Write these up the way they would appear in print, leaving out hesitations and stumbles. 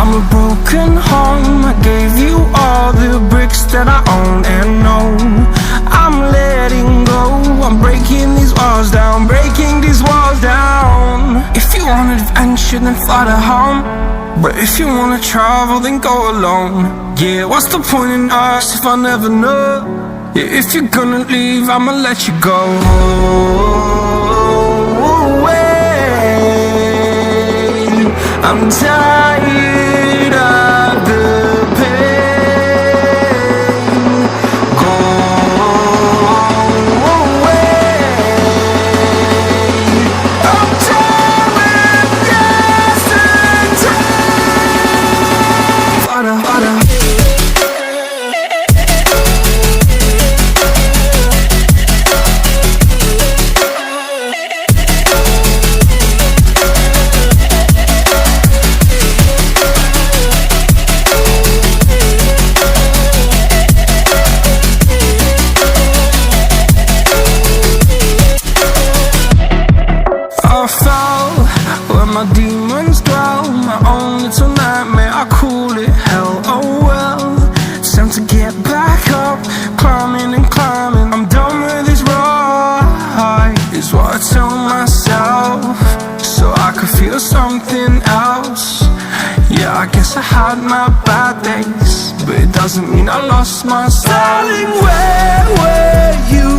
I'm a broken home. I gave you all the bricks that I own and know. I'm letting go. I'm breaking these walls down, breaking these walls down. If you want adventure, then fly to home. But if you wanna travel, then go alone. Yeah, what's the point in us if I never know? Yeah, if you're gonna leave, I'ma let you go. I'm tired of the pain. Go away. I'm done with yesterday. Foto. I fell where my demons dwell. My own little nightmare, I call it hell. Oh well, it's time to get back up. Climbing and climbing, I'm done with this ride, is what I tell myself, so I could feel something else. Yeah, I guess I had my bad days, but it doesn't mean I lost myself. Darling, where were you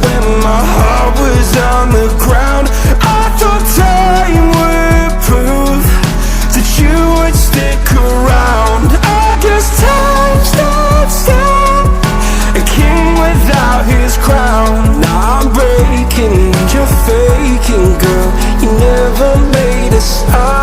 when my heart was on the ground? I thought time would prove that you would stick around. I guess time stood still, a king without his crown. Now I'm breaking, you're faking, girl. You never made a start.